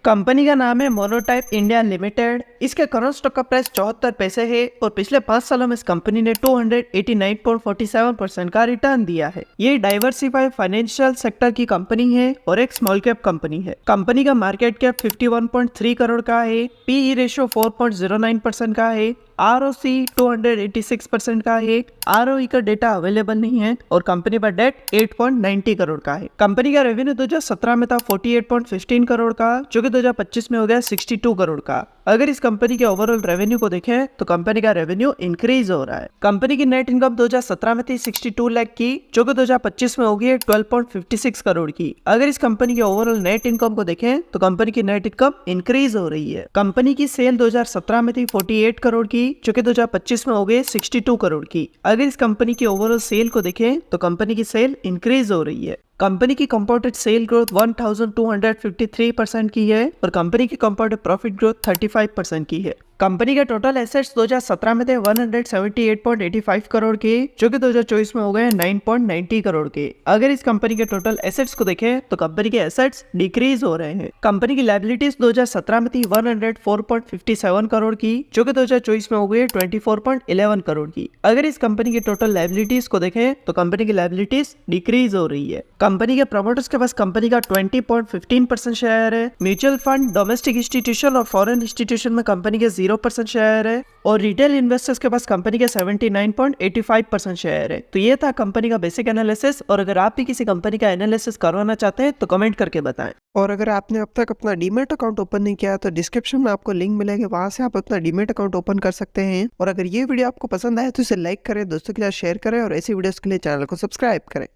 Company का नाम है मोनोटाइप इंडिया लिमिटेड। इसके करंट स्टॉक का प्राइस 74 पैसे है और पिछले 5 सालों में इस कंपनी ने 289.47% का रिटर्न दिया है। ये डाइवर्सिफाइड फाइनेंशियल सेक्टर की कंपनी है और एक स्मॉल कैप कंपनी है। कंपनी का मार्केट कैप 51.3 करोड़ का है, पीई रेशियो 4.09% का है, ROC 286% का है, ROE का डेटा अवेलेबल नहीं है और कंपनी पर डेट 8.90 करोड़ का है। कंपनी का रेवेन्यू 2017 में था 48.15 करोड़ का, जो कि 2025 में हो गया 62 करोड़ का। अगर इस कंपनी के ओवरऑल रेवेन्यू को देखें तो कंपनी का रेवेन्यू इंक्रीज हो रहा है। कंपनी की नेट इनकम 2017 में थी 62 लाख की, जो कि 2025 में होगी 12.56 करोड़ की। अगर इस कंपनी के ओवरऑल नेट इनकम को देखें तो कंपनी की नेट इनकम इंक्रीज हो रही है। कंपनी की सेल 2017 में थी 48 करोड़ की, जो कि 2025 में हो गई 62 करोड़ की। अगर इस कंपनी की ओवरऑल सेल को देखें तो कंपनी की सेल इंक्रीज हो रही है। कंपनी की कंपाउंडेड सेल ग्रोथ 1253% की है और कंपनी की कंपाउंडेड प्रॉफिट ग्रोथ 35% की है। कंपनी के टोटल एसेट्स 2017 में थे 178.85 करोड़ के, जो कि 2024 में हो गए 9.90 करोड़ के। अगर इस कंपनी के टोटल एसेट्स को देखें तो कंपनी के एसेट्स डिक्रीज हो रहे हैं। कंपनी की लायबिलिटीज 2017 में थी 104.57 करोड़ की, जो कि 2024 में हो गई 24.11 करोड़ की। अगर इस कंपनी की टोटल लायबिलिटीज को देखें तो कंपनी की लायबिलिटीज डिक्रीज हो रही है। कंपनी के प्रमोटर्स के पास कंपनी का 20.15% शेयर है। म्यूचुअल फंड, डोमेस्टिक इंस्टीट्यूशन और फॉरेन इंस्टीट्यूशन में कंपनी के 0% शेयर है और रिटेल इन्वेस्टर्स के पास कंपनी के 79.85% शेयर है। तो ये था कंपनी का बेसिक एनालिसिस, और अगर आप भी किसी कंपनी का एनालिसिस करवाना चाहते हैं तो कमेंट करके बताएं। और अगर आपने अब तक अपना डीमैट अकाउंट ओपन नहीं किया तो डिस्क्रिप्शन में आपको लिंक मिलेगा, वहां से आप अपना डीमैट अकाउंट ओपन कर सकते हैं। और अगर ये वीडियो आपको पसंद आए तो इसे लाइक करें, दोस्तों के साथ शेयर करें और ऐसी वीडियोस के लिए चैनल को सब्सक्राइब करें।